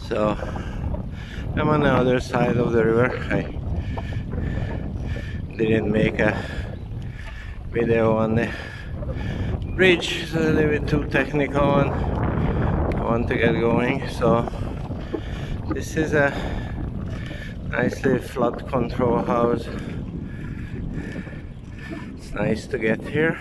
So I'm on the other side of the river. I didn't make a video on the bridge, it's a little bit too technical and I want to get going. So this is a nicely flood control house. It's nice to get here.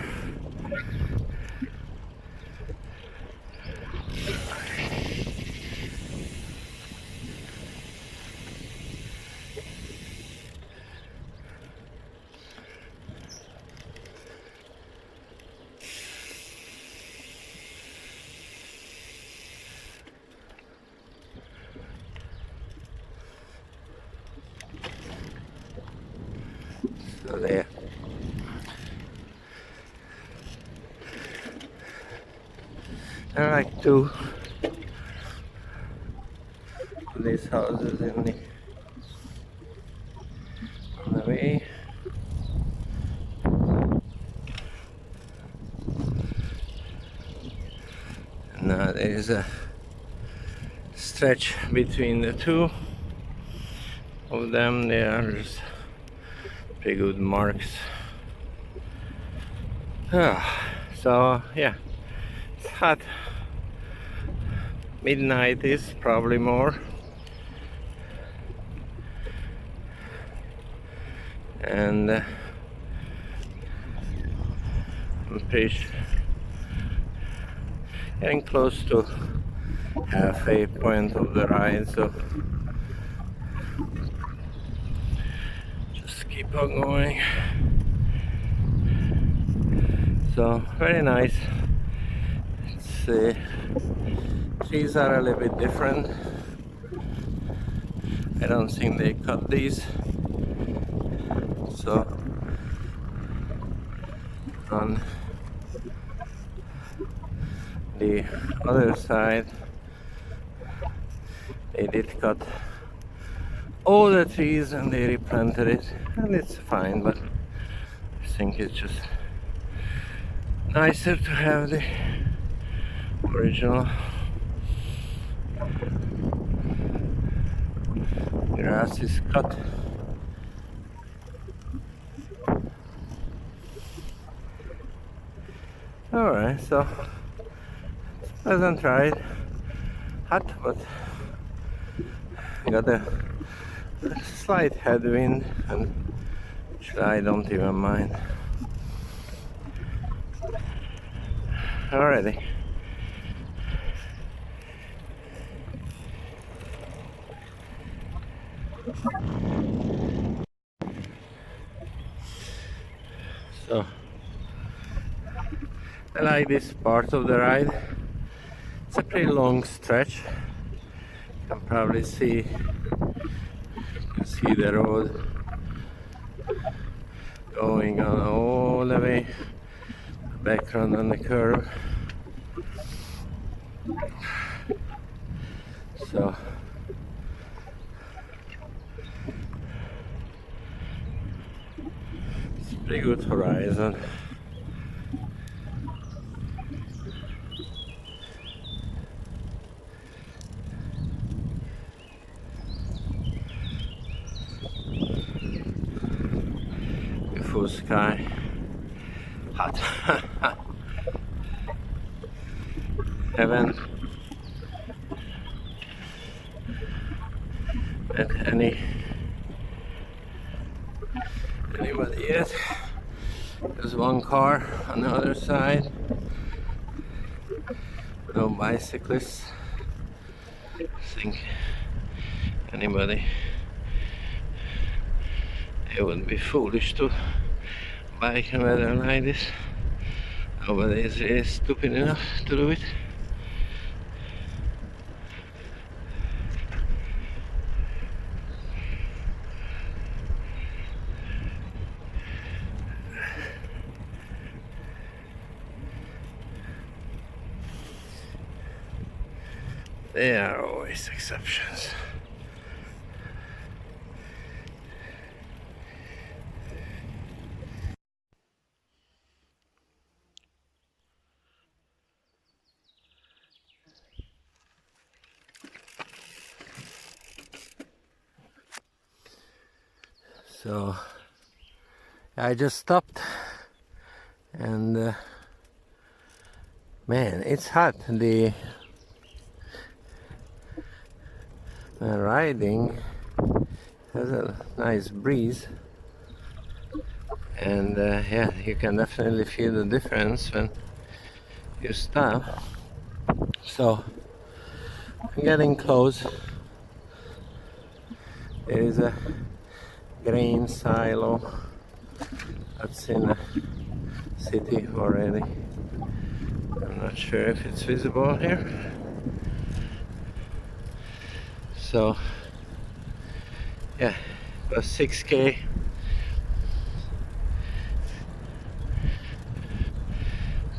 So there. There are like two of these houses on the way. And now there is a stretch between the two of them. There's pretty good marks. So yeah, it's hot. Midnight is probably more. And I'm pretty getting close to halfway point of the ride, so just keep on going. So very nice. It's trees are a little bit different. I don't think they cut these. So on the other side they did cut all the trees and they replanted it, and it's fine, but I think it's just nicer to have the original grass is cut. Alright, so it's a pleasant ride. Hot, but I got a slight headwind, and which I don't even mind. Alrighty. So I like this part of the ride. It's a pretty long stretch. You can probably see the road going on all the way, the background on the curve. So it's a pretty good horizon. Beautiful sky. Hot. Haven't met anybody yet. There's one car on the other side. No bicyclists. I think anybody, it would be foolish to bike in weather like this. Nobody is really stupid enough to do it. There are always exceptions. So I just stopped, and man, it's hot. The riding has a nice breeze, and yeah, you can definitely feel the difference when you stop. So I'm getting close. There is a grain silo that's in a city already. I'm not sure if it's visible here. So yeah, it was 6K.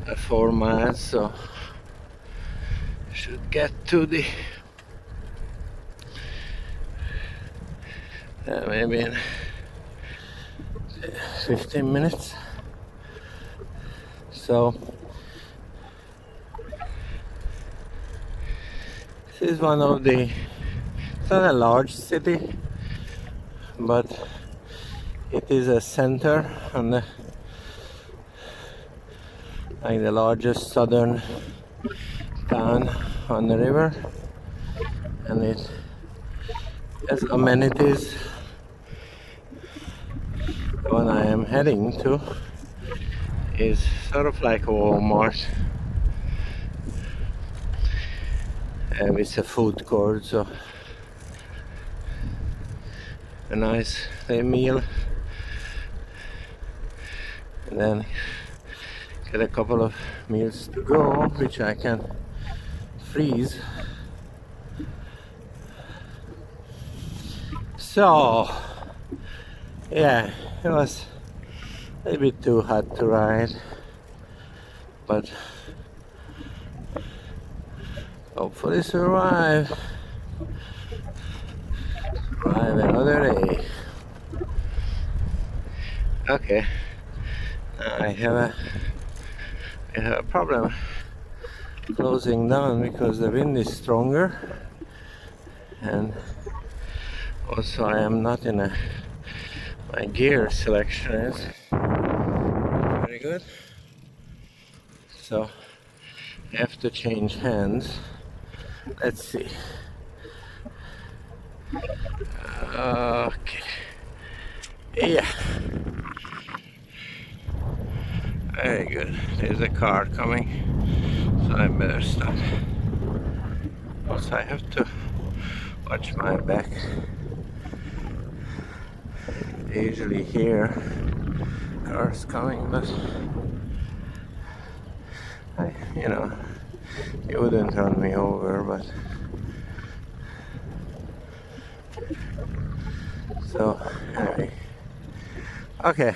At 4 miles, so should get to the maybe in 15 minutes. So this is one of the, it's not a large city, but it is a center on the, like the largest southern town on the river, and it has amenities. The one I am heading to is sort of like a Walmart, and it's a food court, so a nice meal, and then get a couple of meals to go, which I can freeze. So yeah, it was a bit too hot to ride, but hopefully survive another day. Okay, now I have a problem closing down because the wind is stronger, and also I am not in my gear selection is very good, so I have to change hands. Let's see. Okay, yeah, very good. There's a car coming, so I better stop. Also, I have to watch my back. I usually hear cars coming, but it wouldn't run me over, but so anyway, okay.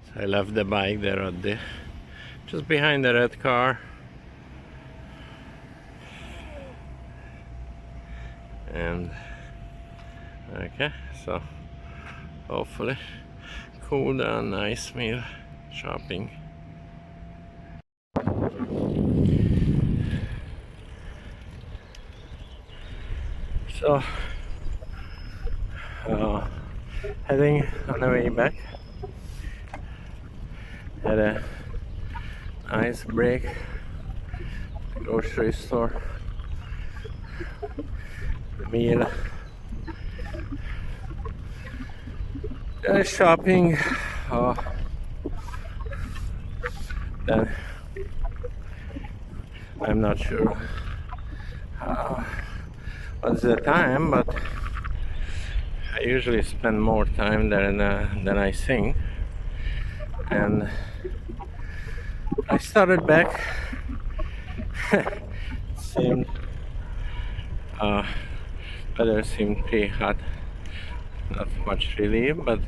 So I left the bike there at the just behind the red car, and okay, so hopefully cool down, nice meal, shopping. So heading on the way back, had a nice break at the grocery store, the meal, shopping, then I'm not sure what's the time, but I usually spend more time there than I think, and I started back. It seemed weather seemed pretty hot, not much relief, but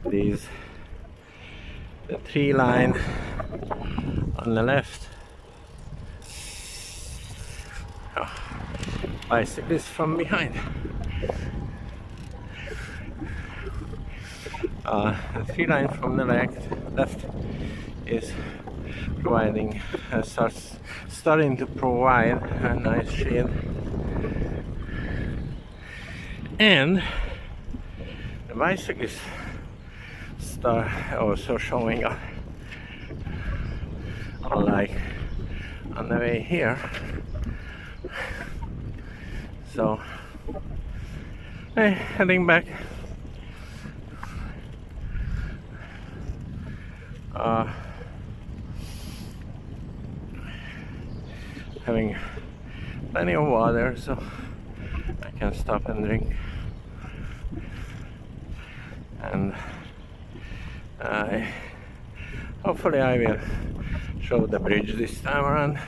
the tree line on the left, bicyclist from behind. The tree line from the left is providing starting to provide a nice shade, and the bicyclists start also showing up, like on the way here. So hey, heading back. Having plenty of water, so I can stop and drink. And hopefully I will show the bridge this time around.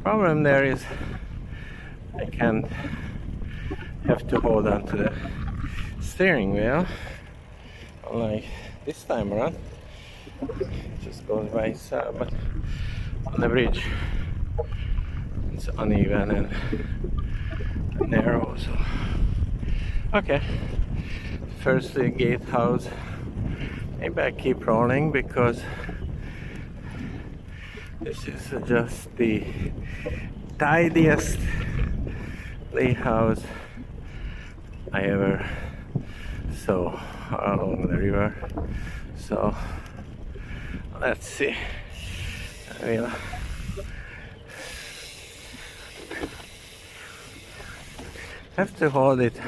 Problem there is I can't have to hold on to the steering wheel, unlike this time around. It just goes by itself, but on the bridge it's uneven and narrow. So okay, first the gatehouse. Maybe I keep rolling because this is just the tidiest playhouse I ever saw along the river. So let's see. I will have to hold it.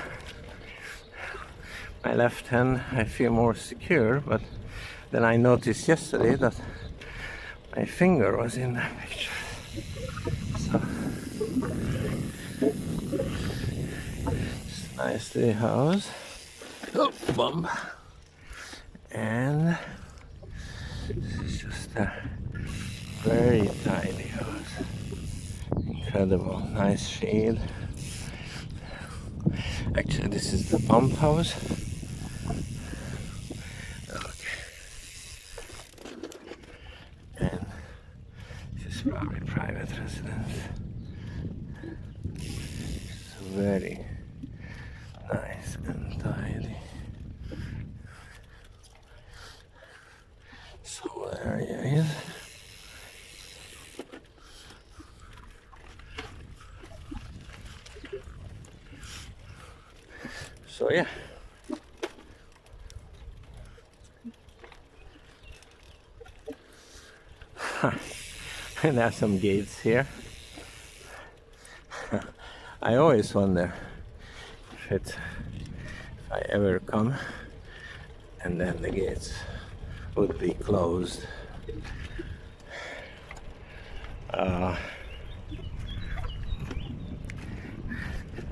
My left hand, I feel more secure, but then I noticed yesterday that my finger was in the picture. So it's a nice little house. Oh, bump. And this is just a very tiny house. Incredible, nice shade. Actually, this is the pump house. Okay. And this is probably private residence. It's very nice and tidy. So there it is. So yeah. And there's some gates here. I always wonder if I ever come and then the gates would be closed. I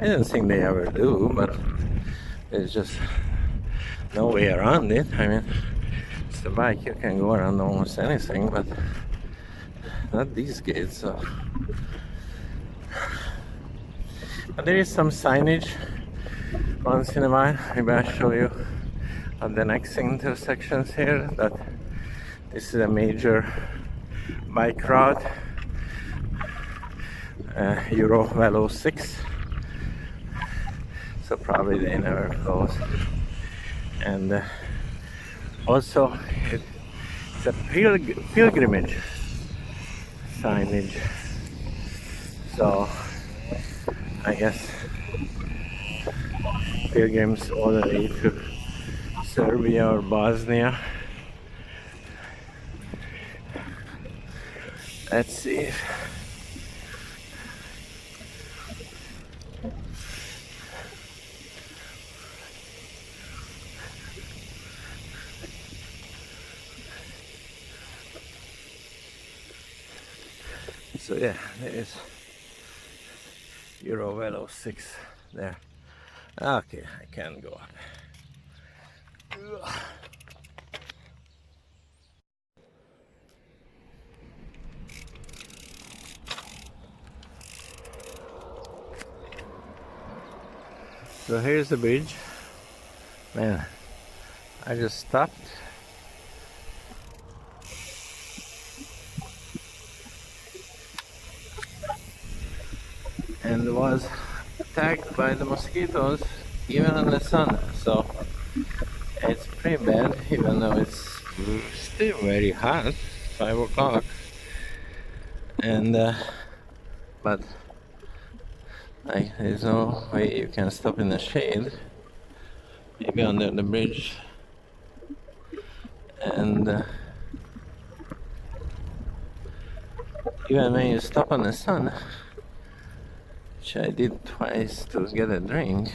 don't think they ever do, but there's just no way around it. I mean, it's the bike, you can go around almost anything, but not these gates. So. But there is some signage once in a while. Maybe I'll show you on the next intersections here that this is a major bike route, Euro Velo 6. So probably they never close. And also it's a pilgrimage signage. So I guess pilgrims all the way to Serbia or Bosnia. Let's see if so yeah, there is Euro Velo 6 there. Okay, I can go up. So here's the bridge. Man, I just stopped. And was attacked by the mosquitoes even in the sun. So it's pretty bad, even though it's Still very hot, 5 o'clock, and but like there's no way you can stop in the shade. Maybe under the bridge, and even when you stop on the sun, which I did twice to get a drink,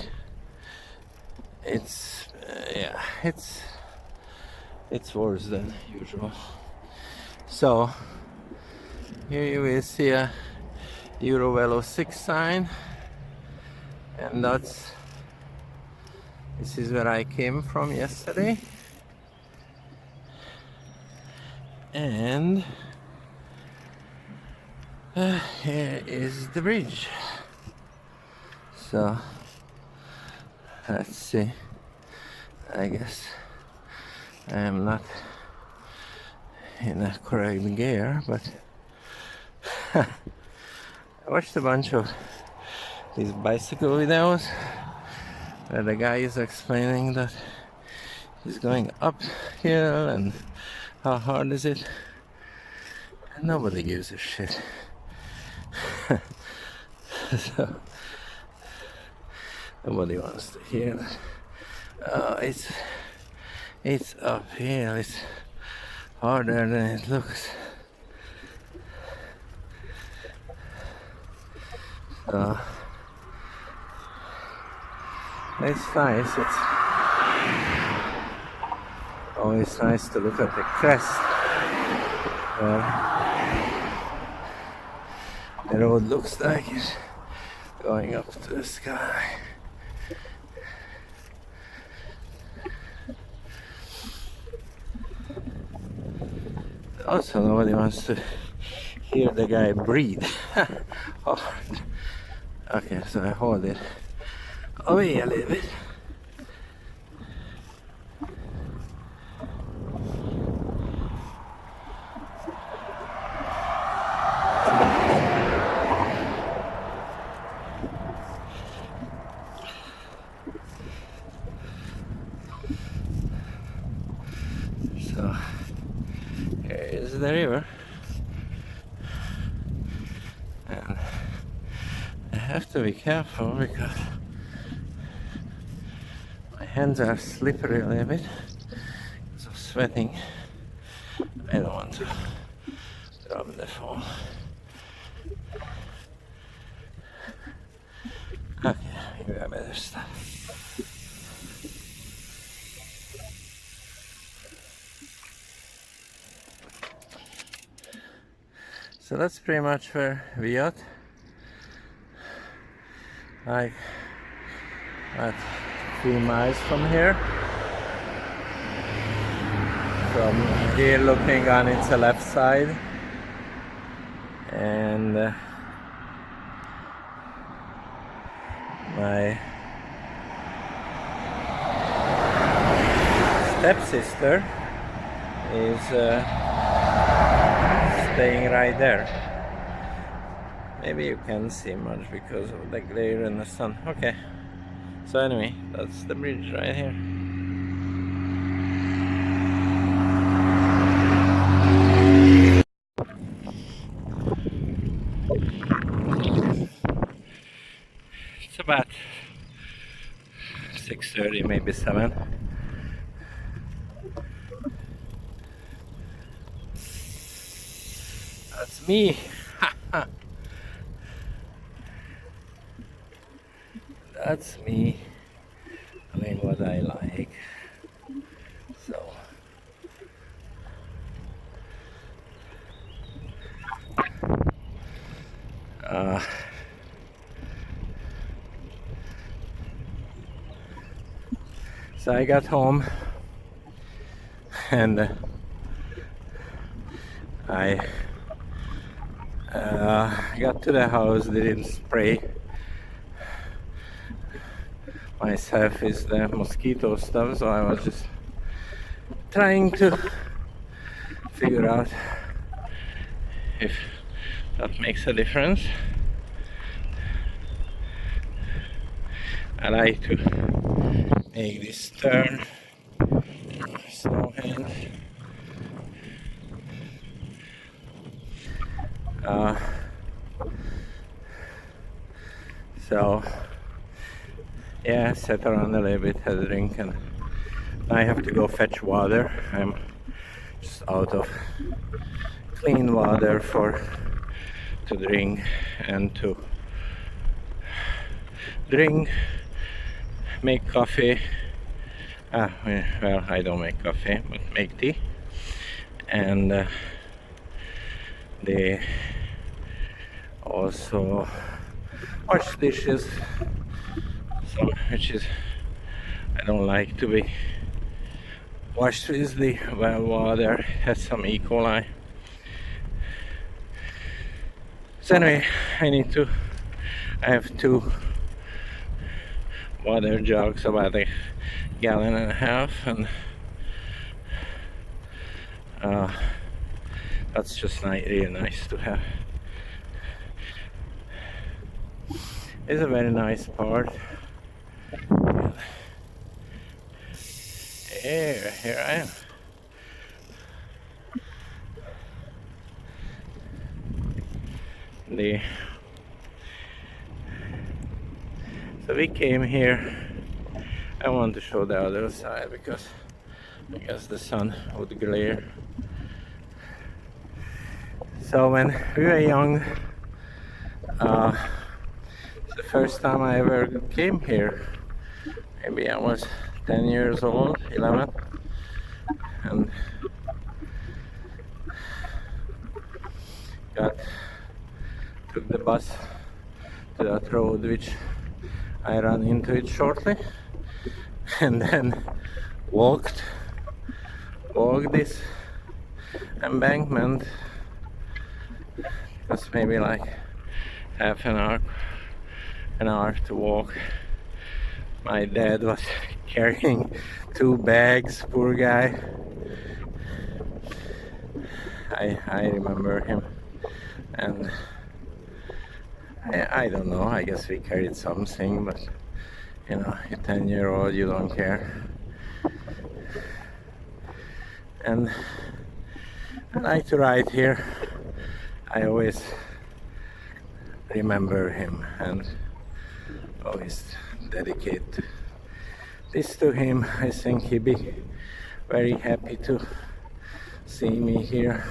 it's yeah, it's worse than usual. So here you will see a Eurovelo 6 sign, and this is where I came from yesterday, and here is the bridge. So let's see. I guess I am not in a correct gear, but I watched a bunch of these bicycle videos where the guy is explaining that he's going uphill and how hard is it, and nobody gives a shit. So nobody wants to hear that. Oh, it's uphill. It's harder than it looks. So it's nice. It's always nice to look at the crest. The road looks like it's going up to the sky. Also, nobody wants to hear the guy breathe. Oh. Okay, so I hold it away a little bit. So here is the river, and I have to be careful because my hands are slippery a little bit because of sweating. I don't want to drop the phone. Okay, maybe I better stop. So that's pretty much where we are. Like, at 3 miles from here. From here looking on, it's the left side. And my stepsister is staying right there. Maybe you can't see much because of the glare in the sun. Okay, so anyway, that's the bridge right here. It's about 6:30, maybe 7. That's me. That's me doing what I like. So so I got home and I got to the house, didn't spray myself with the mosquito stuff, so I was just trying to figure out if that makes a difference. I like to make this turn, snow hand, Uh, so yeah, sat around a little bit, had a drink, and I have to go fetch water. I'm just out of clean water to drink and to drink, make coffee. Well, I don't make coffee, but make tea, and they also wash dishes. So, which is I don't like to be washed with the well water. Has some E. coli. So anyway, I have 2 water jugs, about a gallon and a half, and that's just really nice to have. It's a very nice part. Here I am. So we came here. I want to show the other side because I guess the sun would glare. So when we were young, the first time I ever came here, maybe I was 10 years old, 11, and took the bus to that road, which I ran into it shortly, and then walked this embankment. It was maybe like half an hour to walk. My dad was carrying 2 bags, poor guy. I remember him, and I don't know, I guess we carried something, but you know, you're 10-year-old, you don't care. And I like to ride here. I always remember him and always dedicate this to him. I think he'd be very happy to see me here,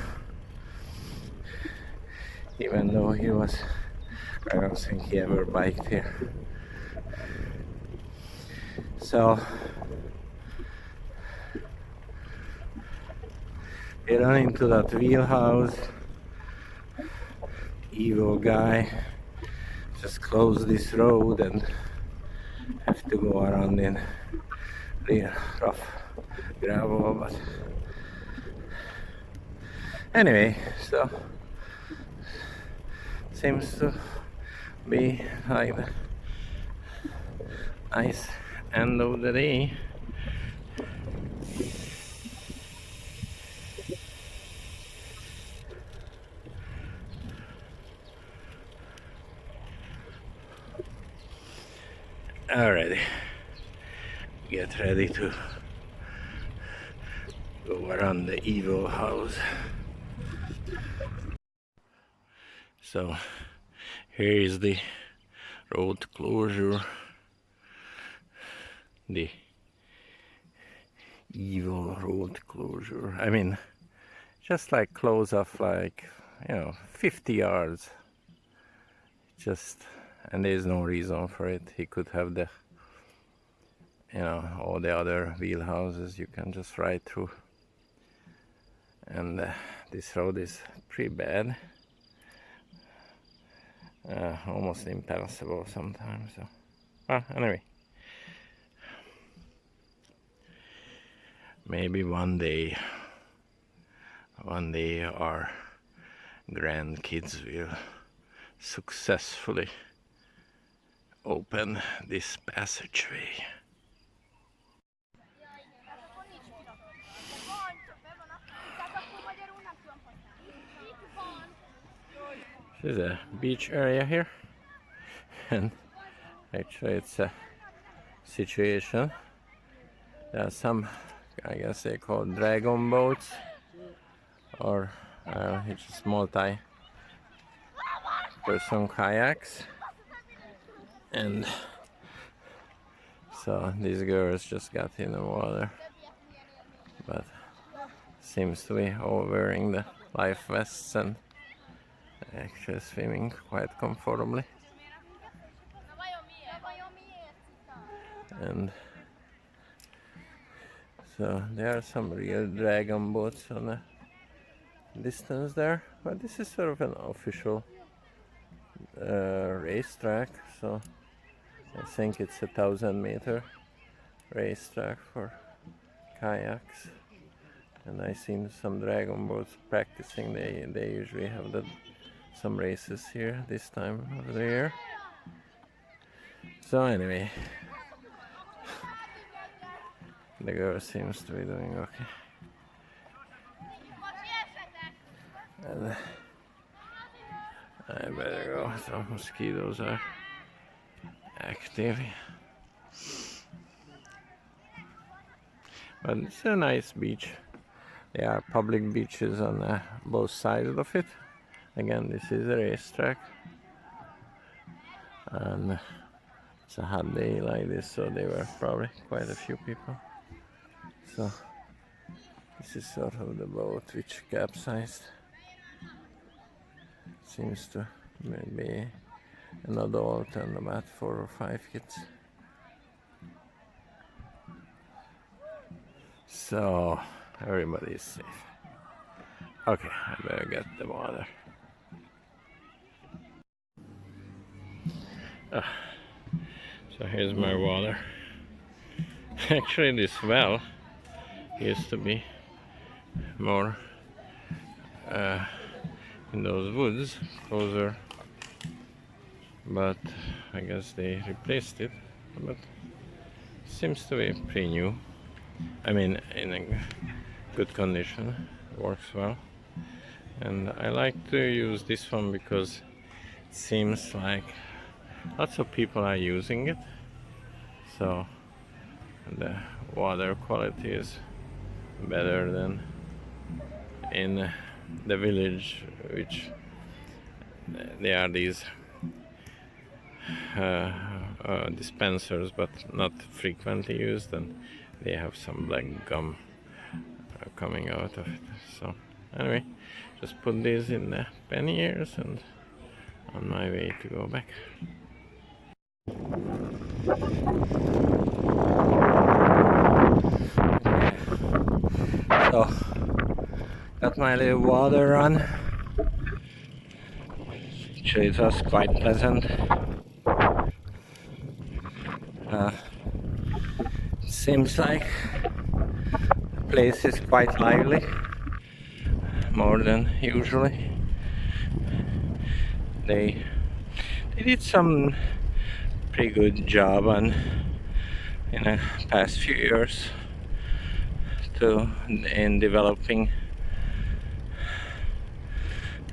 even though I don't think he ever biked here. So we ran into that wheelhouse. Evil guy just closed this road and have to go around in real rough gravel, but anyway, so seems to be like the nice end of the day. Alrighty, get ready to go around the evil house. So here is the road closure, the evil road closure. I mean, just like close off, like, you know, 50 yards. Just, and there's no reason for it. He could have the, you know, all the other wheelhouses you can just ride through. And this road is pretty bad. Almost impassable sometimes. So, well, anyway, maybe one day our grandkids will successfully open this passageway. This is a beach area here, and actually it's a situation. There are some, I guess they call dragon boats, or it's just after some kayaks, and so these girls just got in the water, but seems to be all wearing the life vests and actually swimming quite comfortably. And so there are some real dragon boats on the distance there, but this is sort of an official racetrack, so I think it's 1,000-meter racetrack for kayaks. And I've seen some dragon boats practicing. They usually have some races here this time of the year. So anyway, the girl seems to be doing okay. And I better go. The mosquitoes are active. But it's a nice beach. There are public beaches on both sides of it. Again, this is a racetrack. And it's a hot day like this, so there were probably quite a few people. So this is sort of the boat which capsized. Seems to be an adult and about 4 or 5 kids. So everybody is safe. Okay, I better get the water. So here's my water. Actually, this well used to be more in those woods closer, but I guess they replaced it. But it seems to be pretty new. I mean, in a good condition. It works well, and I like to use this one because it seems like lots of people are using it, so the water quality is better than in the village, which there are these dispensers but not frequently used, and they have some black gum coming out of it. So anyway, just put these in the panniers and on my way to go back. So got my little water run. Actually, it was quite pleasant. Seems like the place is quite lively, more than usually. They did some pretty good job in the past few years in developing,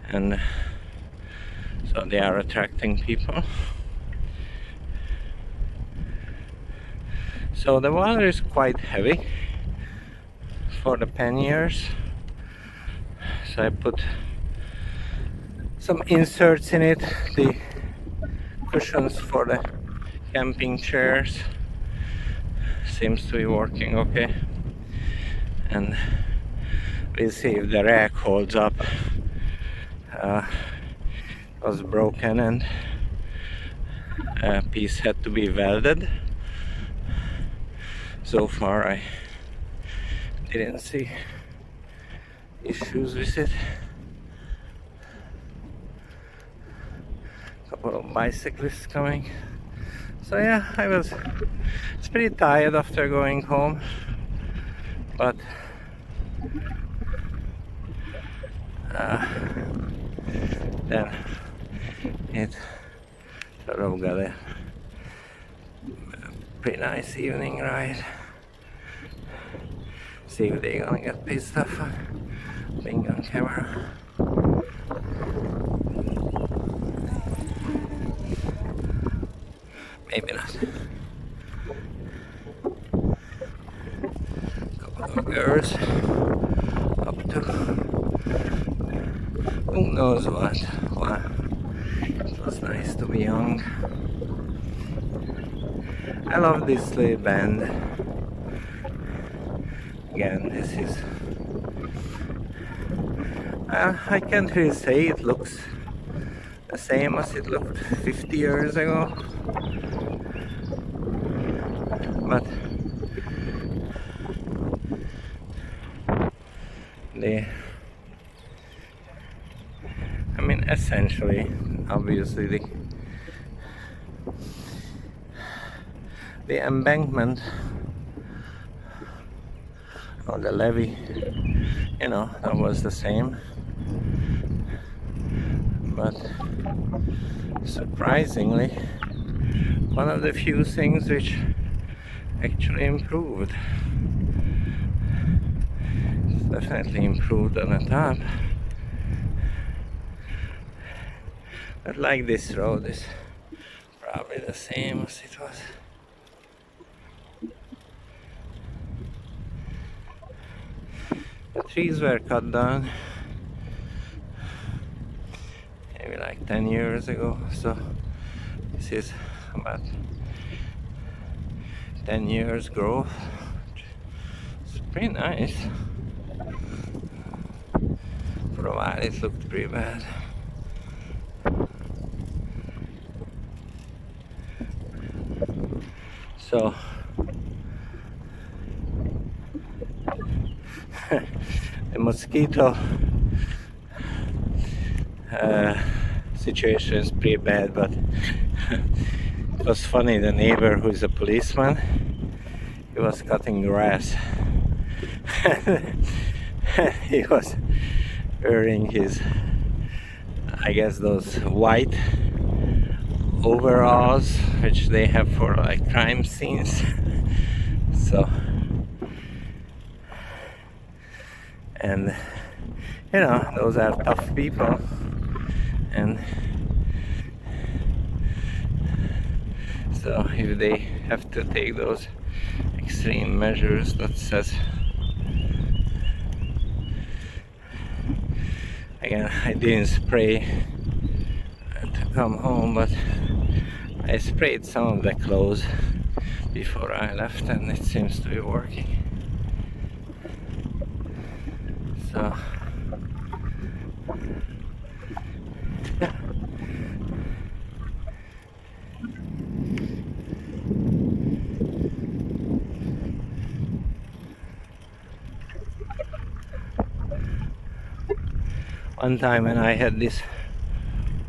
and so they are attracting people. So the water is quite heavy for the panniers, so I put some inserts in it, the cushions for the camping chairs. Seems to be working okay, and we'll see if the rack holds up. It was broken and a piece had to be welded. So far I didn't see issues with it. Couple of bicyclists coming. So yeah, it's pretty tired after going home, but then it sort of got a pretty nice evening ride. See if they're gonna get pissed off being on camera. Maybe not. Couple of girls up to who knows what was nice to be young. I love this little band. Again, this is... I can't really say it looks the same as it looked 50 years ago. But I mean, essentially, obviously, the embankment or the levee, you know, that was the same. But surprisingly, one of the few things which actually improved. It's definitely improved on the top. But like this road is probably the same as it was. The trees were cut down maybe like 10 years ago, so this is about 10 years growth. It's pretty nice. For a while it looked pretty bad. So the mosquito situation is pretty bad, but it was funny. The neighbor, who is a policeman, he was cutting grass. He was wearing his, I guess, those white overalls which they have for like crime scenes. So, and you know, those are tough people, and so if they have to take those extreme measures, that says, again, I didn't spray to come home, but I sprayed some of the clothes before I left, and it seems to be working. So yeah. One time when I had this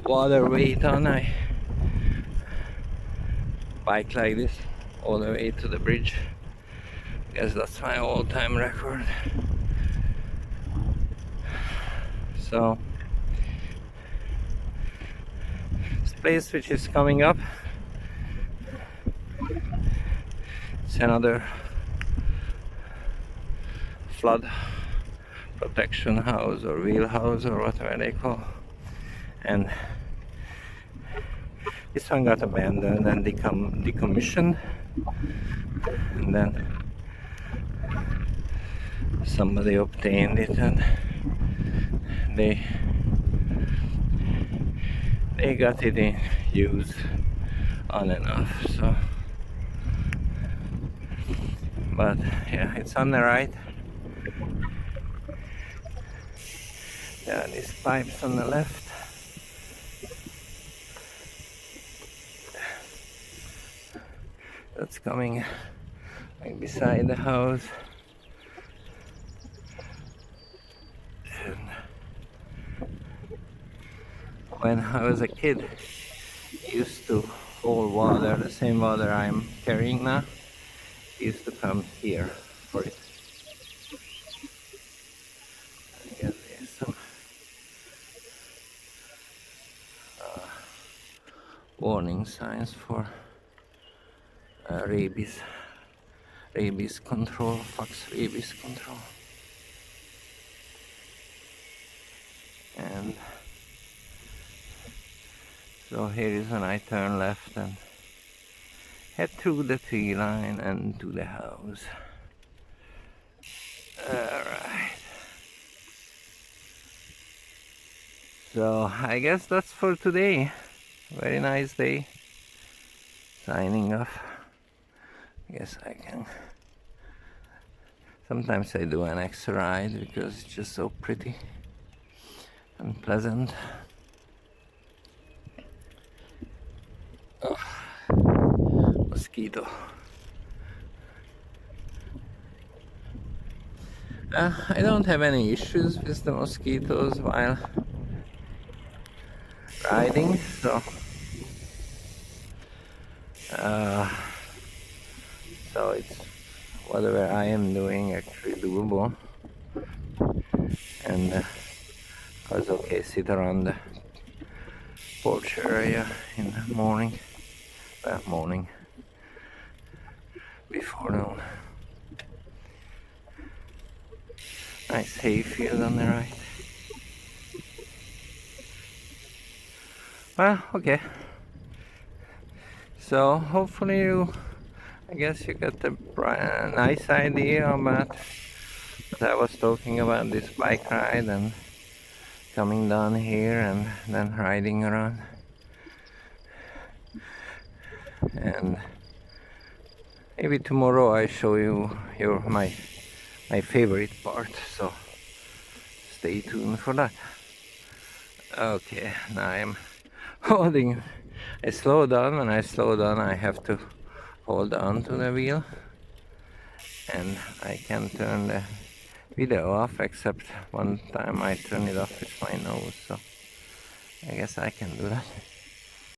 water weight on, I bike like this all the way to the bridge. I guess that's my all-time record. So this place which is coming up, it's another flood protection house or wheel house or whatever they call, and this one got abandoned and decommissioned, and then somebody obtained it, and they got it in use on and off. So, but yeah, it's on the right. Yeah, these pipes on the left. That's coming right beside the house. And when I was a kid, I used to hold water, the same water I'm carrying now. I used to come here for it. I guess there's some warning signs for rabies control, fox rabies control. And so here is when I turn left and head through the tree line and to the house. Alright. So I guess that's for today. Very nice day. Signing off. I guess I can. Sometimes I do an extra ride because it's just so pretty and pleasant. Oh, mosquito. I don't have any issues with the mosquitoes while riding, so so it's whatever I am doing actually doable, and I was okay sit around the porch area in the morning, before noon. Nice hayfield on the right. Well, okay. So hopefully I guess you got a nice idea about what I was talking about, this bike ride and coming down here and then riding around. And maybe tomorrow I show you my favorite part, so stay tuned for that. Okay, now I'm holding. I slow down. When I slow down, I have to hold on to the wheel, and I can turn the video off, except one time I turn it off with my nose, so I guess I can do that.